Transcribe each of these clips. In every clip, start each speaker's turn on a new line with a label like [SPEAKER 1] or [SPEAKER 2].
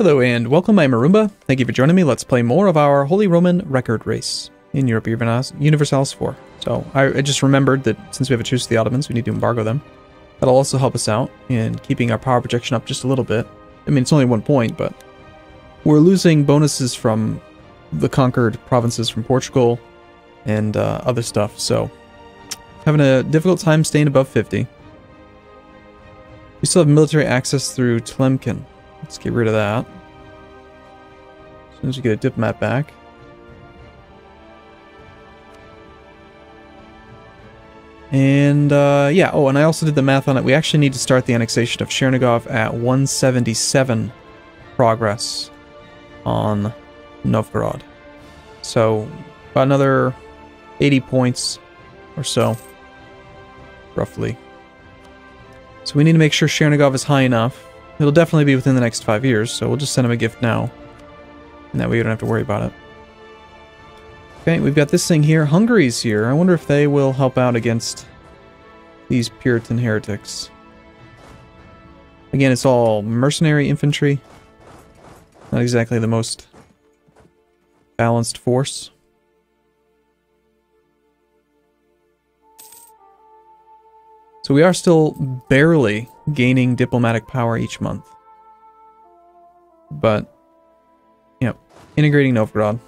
[SPEAKER 1] Hello and welcome, I'm Arumba. Thank you for joining me. Let's play more of our Holy Roman Record Race in Europa Universalis IV. So I just remembered that since we have a truce with the Ottomans, we need to embargo them. That'll also help us out in keeping our power projection up just a little bit. I mean, it's only 1 point, but we're losing bonuses from the conquered provinces from Portugal and other stuff, so having a difficult time staying above 50. We still have military access through Tlemcen. Let's get rid of that. As soon as we get a diplomat back. And, yeah. Oh, and I also did the math on it. We actually need to start the annexation of Chernigov at 177 progress on Novgorod. So, about another 80 points or so, roughly. So we need to make sure Chernigov is high enough. It'll definitely be within the next 5 years, so we'll just send him a gift now. And that way we don't have to worry about it. Okay, we've got this thing here. Hungary's here. I wonder if they will help out against these Puritan heretics. Again, it's all mercenary infantry. Not exactly the most balanced force. So we are still barely gaining diplomatic power each month. But, you know, integrating Novgorod,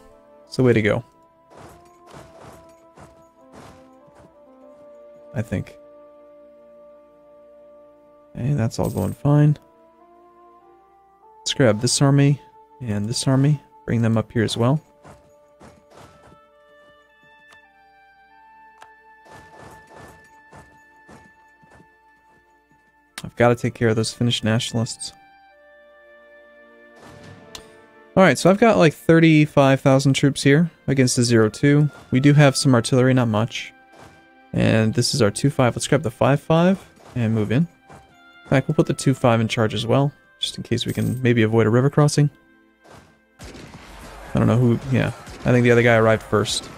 [SPEAKER 1] it's the way to go. I think. Okay, that's all going fine. Let's grab this army and this army, bring them up here as well. I've got to take care of those Finnish nationalists. Alright, so I've got like 35,000 troops here against the 0-2. We do have some artillery, not much. And this is our 2-5. Let's grab the 5-5 and move in. In fact, we'll put the 2-5 in charge as well, just in case we can maybe avoid a river crossing. I don't know who... yeah, I think the other guy arrived first.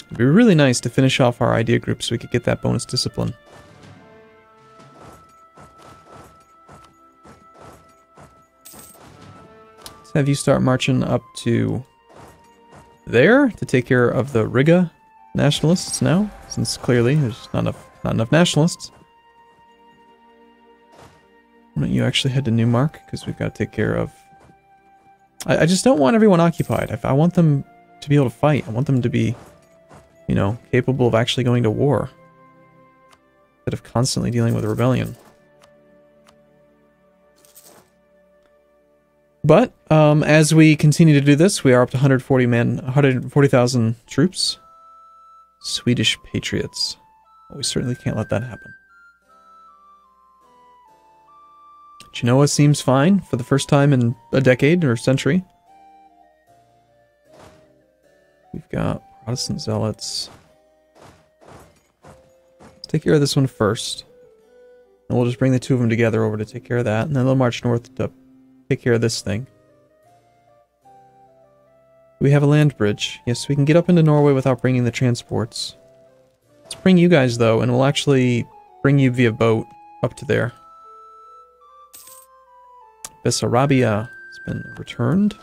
[SPEAKER 1] It'd be really nice to finish off our idea group so we could get that bonus discipline. Let's have you start marching up to there to take care of the Riga nationalists now, since clearly there's not enough nationalists. Why don't you actually head to Neumark, because we've got to take care of... I just don't want everyone occupied. I want them to be able to fight. I want them to be, you know, capable of actually going to war, instead of constantly dealing with a rebellion. But, as we continue to do this, we are up to 140,000 troops. Swedish patriots. Well, we certainly can't let that happen. Genoa seems fine for the first time in a decade or century. We've got Protestant zealots. Let's take care of this one first. And we'll just bring the two of them together over to take care of that. And then they'll march north to take care of this thing. We have a land bridge. Yes, we can get up into Norway without bringing the transports. Let's bring you guys, though, and we'll actually bring you via boat up to there. Bessarabia has been returned.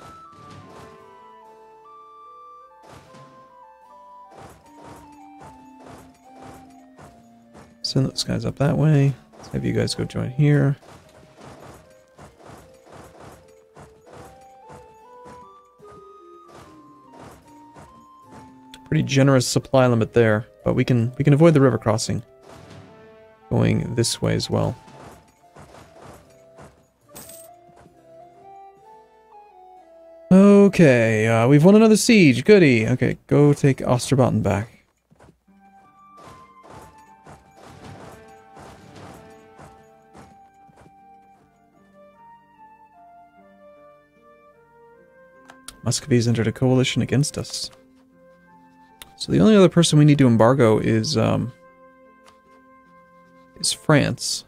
[SPEAKER 1] Send those guys up that way. Let's have you guys go join here. Pretty generous supply limit there, but we can avoid the river crossing going this way as well. Okay, we've won another siege. Goody. Okay, go take Osterbotten back. Muscovy's entered a coalition against us. So the only other person we need to embargo is France.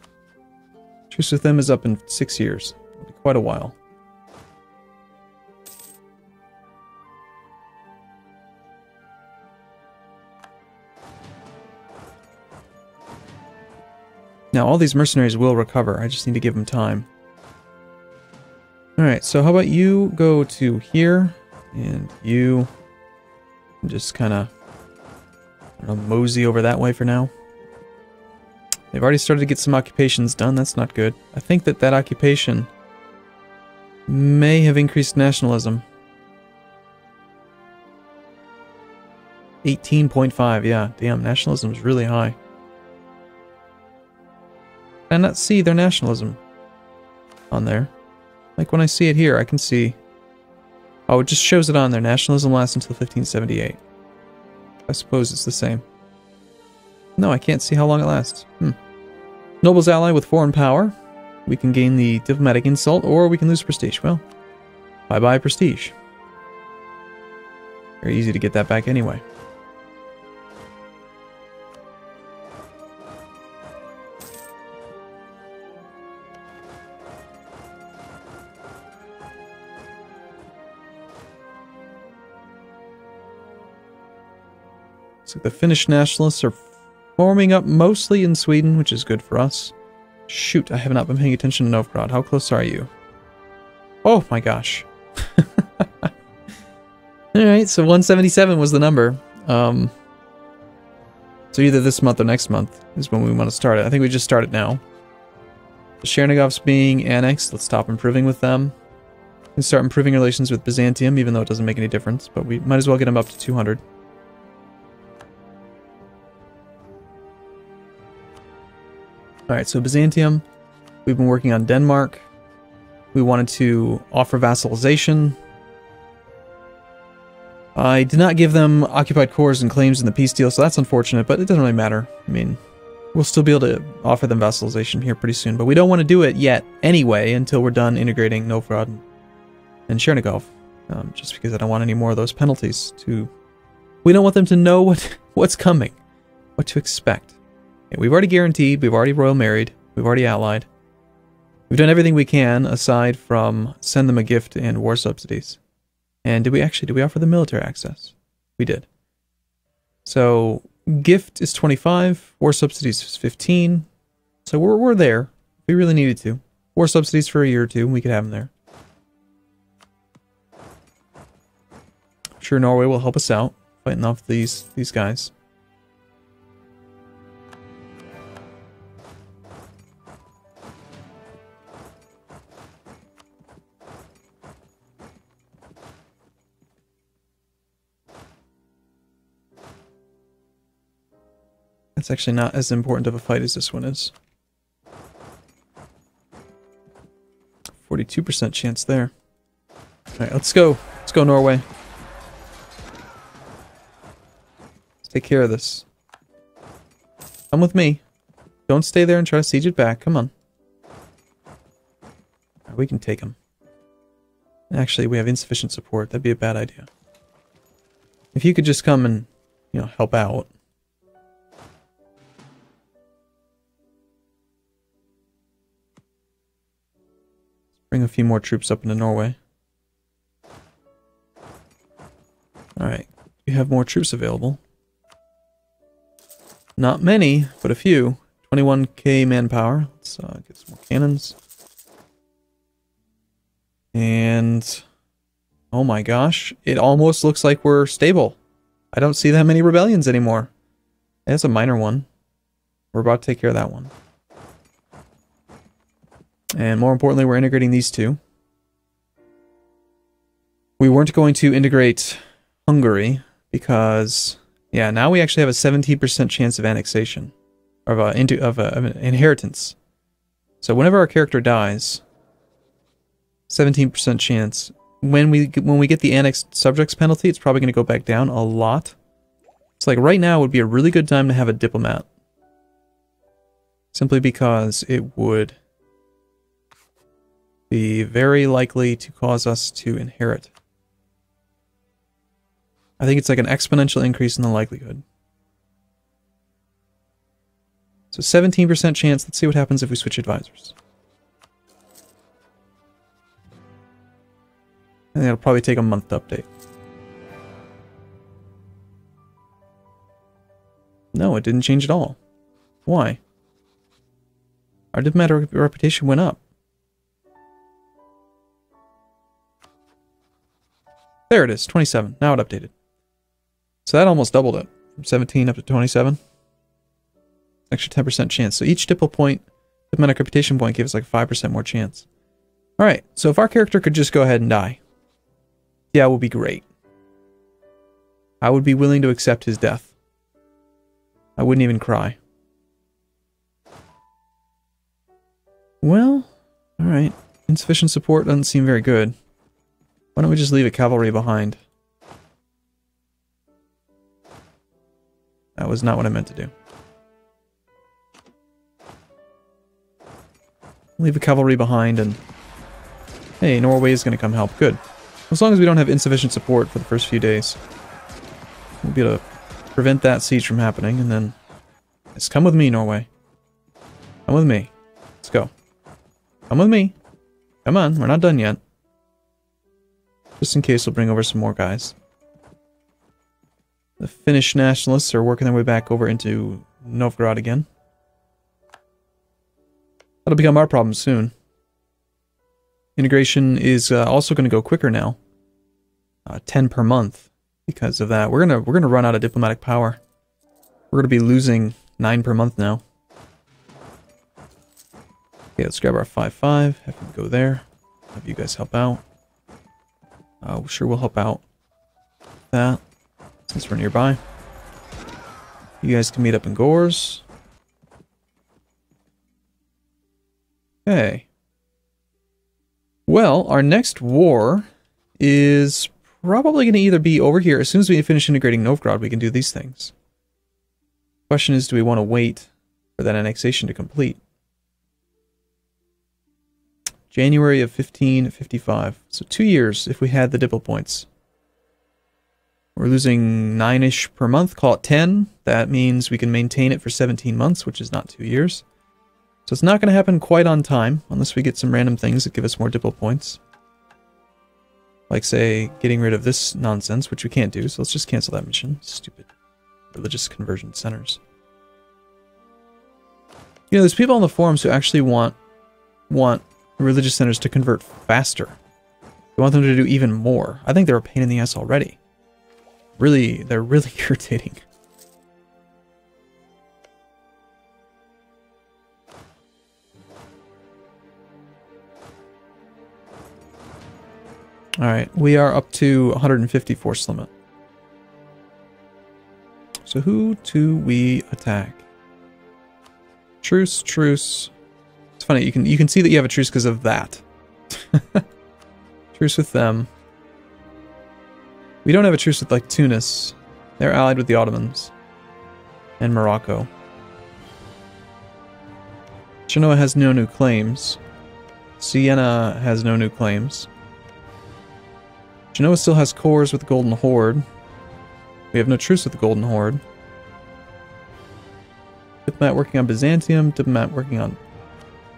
[SPEAKER 1] Truce with them is up in 6 years. It'll be quite a while. Now, all these mercenaries will recover. I just need to give them time. Alright, so how about you go to here, and you just kind of mosey over that way for now. They've already started to get some occupations done, that's not good. I think that that occupation may have increased nationalism. 18.5, yeah, damn, nationalism is really high. Can I not see their nationalism on there? Like when I see it here, I can see... Oh, it just shows it on there. Nationalism lasts until 1578. I suppose it's the same. No, I can't see how long it lasts. Nobles ally with foreign power. We can gain the diplomatic insult, or we can lose prestige. Well, bye-bye prestige. Very easy to get that back anyway. So the Finnish nationalists are forming up mostly in Sweden, which is good for us. Shoot, I have not been paying attention to Novgorod. How close are you? Oh my gosh. Alright, so 177 was the number. So either this month or next month is when we want to start it. I think we just started now. The Chernigovs being annexed, let's stop improving with them. We can start improving relations with Byzantium, even though it doesn't make any difference, but we might as well get them up to 200. Alright, so Byzantium, we've been working on Denmark. We wanted to offer vassalization. I did not give them occupied cores and claims in the peace deal, so that's unfortunate, but it doesn't really matter. I mean, we'll still be able to offer them vassalization here pretty soon, but we don't want to do it yet anyway until we're done integrating Novgorod and Chernigov, just because I don't want any more of those penalties to... We don't want them to know what's coming, what to expect. Yeah, we've already guaranteed, we've already royal married, we've already allied. We've done everything we can, aside from send them a gift and war subsidies. And did we offer them military access? We did. So, gift is 25, war subsidies is 15. So we're there. We really needed to. War subsidies for a year or two, we could have them there. I'm sure Norway will help us out, fighting off these guys. It's actually not as important of a fight as this one is. 42% chance there. Alright, let's go. Let's go, Norway. Let's take care of this. Come with me. Don't stay there and try to siege it back. Come on. Right, we can take them. Actually, we have insufficient support. That'd be a bad idea. If you could just come and, you know, help out. Bring a few more troops up into Norway. Alright, we have more troops available. Not many, but a few. 21k manpower. Let's get some more cannons. And... oh my gosh, it almost looks like we're stable. I don't see that many rebellions anymore. That's a minor one. We're about to take care of that one. And more importantly, we're integrating these two. We weren't going to integrate Hungary because, yeah, now we actually have a 17% chance of annexation, of an inheritance. So whenever our character dies, 17% chance. When we get the annexed subjects penalty, it's probably going to go back down a lot. So like right now would be a really good time to have a diplomat, simply because it would be very likely to cause us to inherit. I think it's like an exponential increase in the likelihood. So 17% chance. Let's see what happens if we switch advisors. I think it'll probably take a month to update. No, it didn't change at all. Why? Our diplomatic reputation went up. There it is, 27. Now it updated. So that almost doubled it. From 17 up to 27. Extra 10% chance. So each diplomatic reputation point gives like 5% more chance. Alright, so if our character could just go ahead and die. Yeah, it would be great. I would be willing to accept his death. I wouldn't even cry. Well, alright. Insufficient support doesn't seem very good. Why don't we just leave a cavalry behind? That was not what I meant to do. Leave a cavalry behind and... Hey, Norway is going to come help. Good. As long as we don't have insufficient support for the first few days. We'll be able to prevent that siege from happening, and then... Just come with me, Norway. Come with me. Let's go. Come with me. Come on, we're not done yet. Just in case we'll bring over some more guys. The Finnish nationalists are working their way back over into Novgorod again. That'll become our problem soon. Integration is also going to go quicker now. 10 per month because of that. We're gonna run out of diplomatic power. We're gonna be losing 9 per month now. Okay, let's grab our 5-5. Have him go there. Have you guys help out. Sure, we'll help out with that since we're nearby. You guys can meet up in Gores. Okay. Well, our next war is probably going to either be over here. As soon as we finish integrating Novgorod, we can do these things. Question is, do we want to wait for that annexation to complete? January of 1555. So 2 years if we had the Diplo points. We're losing 9-ish per month, call it 10. That means we can maintain it for 17 months, which is not 2 years. So it's not going to happen quite on time, unless we get some random things that give us more Diplo points. Like, say, getting rid of this nonsense, which we can't do, so let's just cancel that mission. Stupid religious conversion centers. You know, there's people on the forums who actually want religious centers to convert faster. They want them to do even more. I think they're a pain in the ass already. Really, they're really irritating. Alright, we are up to 150 force limit. So who do we attack? Truce, truce. It's funny, you can see that you have a truce because of that. Truce with them. We don't have a truce with, like, Tunis. They're allied with the Ottomans. And Morocco. Genoa has no new claims. Siena has no new claims. Genoa still has cores with the Golden Horde. We have no truce with the Golden Horde. Diplomat working on Byzantium, diplomat working on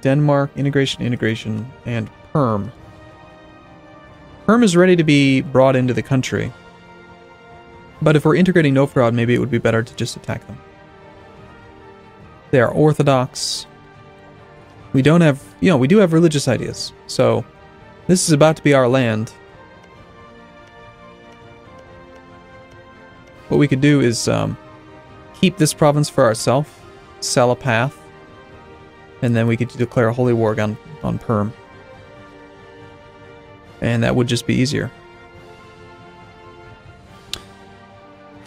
[SPEAKER 1] Denmark, integration, and Perm. Perm is ready to be brought into the country. But if we're integrating Novgorod, maybe it would be better to just attack them. They are Orthodox. We don't have, you know, we do have religious ideas. So, this is about to be our land. What we could do is keep this province for ourselves, sell a path, and then we could declare a holy war on Perm. And that would just be easier.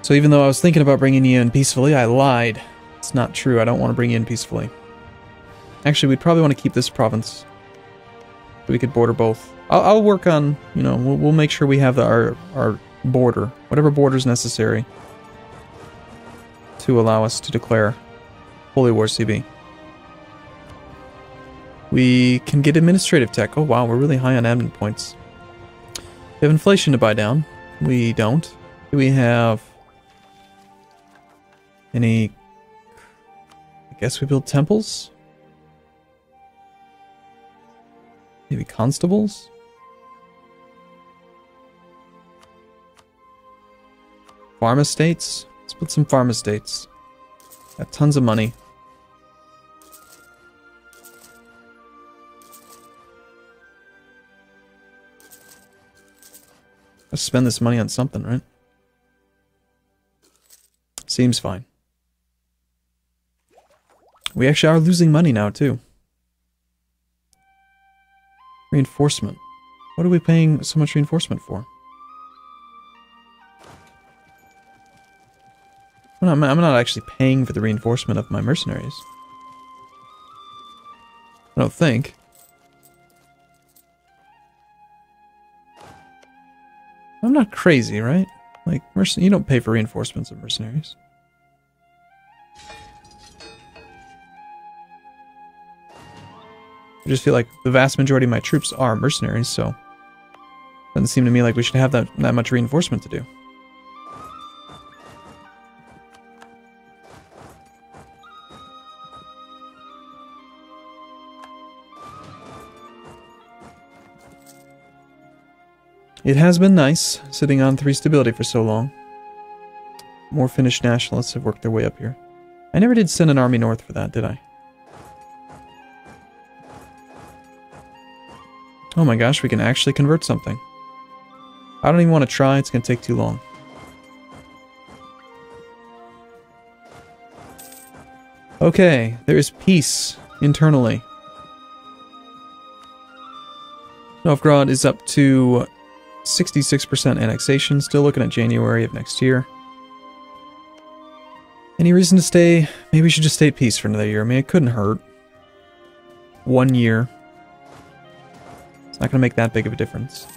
[SPEAKER 1] So even though I was thinking about bringing you in peacefully, I lied. It's not true. I don't want to bring you in peacefully. Actually, we'd probably want to keep this province. So we could border both. I'll work on, you know, we'll make sure we have our border, whatever border is necessary to allow us to declare Holy War CB. We can get administrative tech. Oh wow, we're really high on admin points. We have inflation to buy down. We don't. Do we have any... I guess we build temples? Maybe constables? Farm estates? Let's put some farm estates. Got tons of money. Let's spend this money on something, right? Seems fine. We actually are losing money now, too. Reinforcement. What are we paying so much reinforcement for? I'm not actually paying for the reinforcement of my mercenaries. I don't think. I'm not crazy, right? Like, you don't pay for reinforcements of mercenaries. I just feel like the vast majority of my troops are mercenaries, so it doesn't seem to me like we should have that much reinforcement to do. It has been nice sitting on 3 stability for so long. More Finnish nationalists have worked their way up here. I never did send an army north for that, did I? Oh my gosh, we can actually convert something. I don't even want to try, it's going to take too long. Okay, there is peace internally. Novgorod is up to 66% annexation, still looking at January of next year. Any reason to stay? Maybe we should just stay at peace for another year. I mean, it couldn't hurt. 1 year. It's not going to make that big of a difference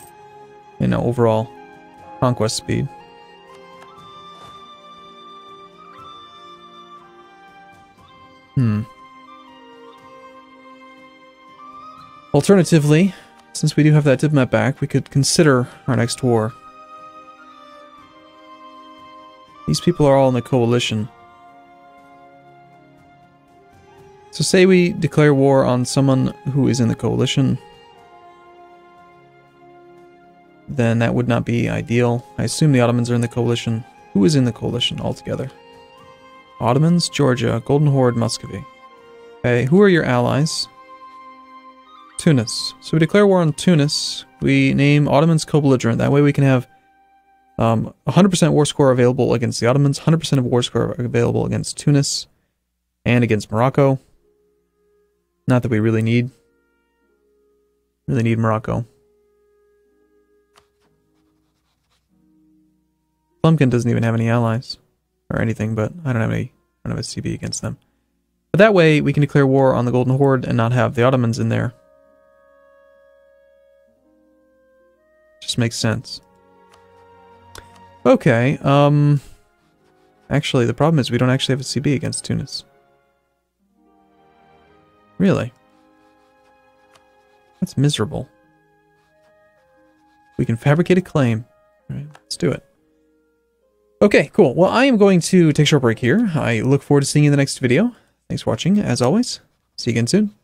[SPEAKER 1] in overall conquest speed. Alternatively, since we do have that diplomat back, we could consider our next war. These people are all in the coalition. So say we declare war on someone who is in the coalition. Then that would not be ideal. I assume the Ottomans are in the coalition. Who is in the coalition altogether? Ottomans, Georgia, Golden Horde, Muscovy. Okay, who are your allies? Tunis. So we declare war on Tunis. We name Ottomans co-belligerent. That way we can have 100% war score available against the Ottomans, 100% of war score available against Tunis, and against Morocco. Not that we really need Morocco. Plumpkin doesn't even have any allies or anything, but I don't have a CB against them. But that way we can declare war on the Golden Horde and not have the Ottomans in there. Just makes sense. Okay, actually the problem is we don't actually have a CB against Tunis. Really? That's miserable. We can fabricate a claim. All right, let's do it. Okay, cool. Well, I am going to take a short break here. I look forward to seeing you in the next video. Thanks for watching, as always. See you again soon.